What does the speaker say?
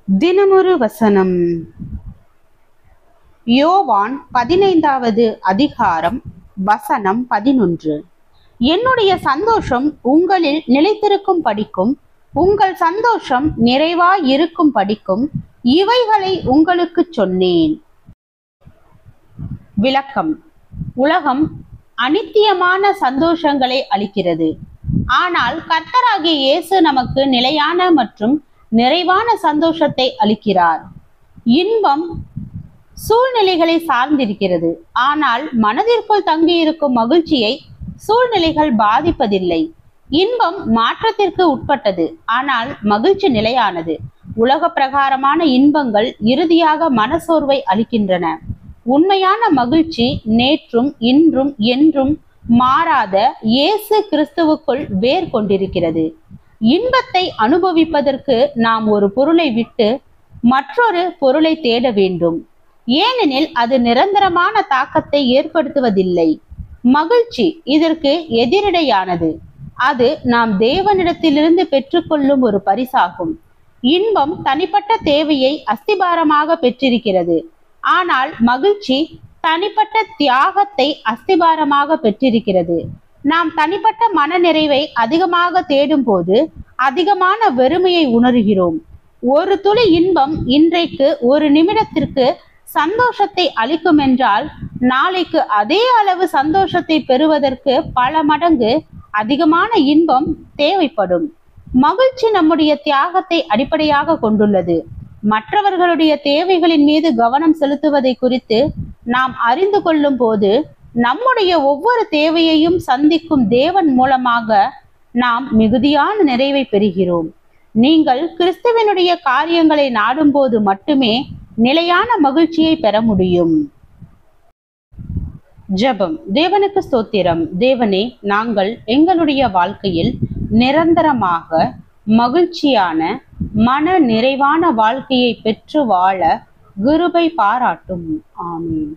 தினமொரு வசனம். யோவான் 15வது அதிகாரம் வசனம் 11. என்னுடைய சந்தோஷம் உங்களில் நிலைத்திருக்கும் படிக்கும், உங்கள் சந்தோஷம் நிறைவாயிருக்கும் படிக்கும் இவைகளை உங்களுக்கு சொன்னேன். விளக்கம். உலகம் அநித்தியமான சந்தோஷங்களை அளிக்கிறது. ஆனால் கர்த்தராகிய இயேசு நமக்கு நிலையான மற்றும் நிறைவான சந்தோஷத்தை அளிக்கிறார். இன்பம் சூழ்நிலைகளை சார்ந்திருக்கிறது. ஆனால் மனதிற்குள் தங்கியிருக்கும் மகிழ்ச்சியை சூழ்நிலைகள் பாதிப்பதில்லை. இன்பம் மாற்றத்திற்கு உட்பட்டது, ஆனால் மகிழ்ச்சி நிலையானது. உலக பிரகாரமான இன்பங்கள் இறுதியாக மனசோர்வை அளிக்கின்றன. உண்மையான மகிழ்ச்சி நேற்றும் இன்றும் என்றும் மாறாத இயேசு கிறிஸ்துவுக்குள் வேர் கொண்டிருக்கிறது. இன்பத்தை அனுபவிப்பதற்கு நாம் ஒரு பொருளை விட்டு மற்றொரு பொருளை தேட வேண்டும். ஏனெனில் அது நிரந்தரமான தாக்கத்தை ஏற்படுத்துவதில்லை. மகிழ்ச்சி இதற்கு எதிரடையானது. அது நாம் தேவனிடத்திலிருந்து பெற்றுக்கொள்ளும் ஒரு பரிசாகும். இன்பம் தனிப்பட்ட தேவையை அஸ்திபாரமாக பெற்றிருக்கிறது. ஆனால் மகிழ்ச்சி தனிப்பட்ட தியாகத்தை அஸ்திபாரமாக பெற்றிருக்கிறது. நாம் தனிப்பட்ட மன நிறைவை அதிகமாக தேடும் போது அதிகமான வெறுமையை உணர்கிறோம். ஒரு துளி இன்பம் இன்றைக்கு ஒரு நிமிடத்திற்கு சந்தோஷத்தை அளிக்கும் என்றால், நாளைக்கு அதே அளவு சந்தோஷத்தை பெறுவதற்கு பல மடங்கு அதிகமான இன்பம் தேவைப்படும். மகிழ்ச்சி நம்முடைய தியாகத்தை அடிப்படையாக கொண்டுள்ளது. மற்றவர்களுடைய தேவைகளின் மீது கவனம் செலுத்துவதை குறித்து நாம் அறிந்து கொள்ளும் போது, நம்முடைய ஒவ்வொரு தேவையையும் சந்திக்கும் தேவன் மூலமாக நாம் மிகுதியான நிறைவை பெறுகிறோம். நீங்கள் கிறிஸ்துவனுடைய காரியங்களை நாடும் போது மட்டுமே நிலையான மகிழ்ச்சியை பெற முடியும். ஜெபம். தேவனுக்கு ஸ்தோத்திரம். தேவனே, நாங்கள் எங்களுடைய வாழ்க்கையில் நிரந்தரமாக மகிழ்ச்சியான மன நிறைவான வாழ்க்கையை பெற்று வாழ கிருபை பாராட்டும். ஆமென்.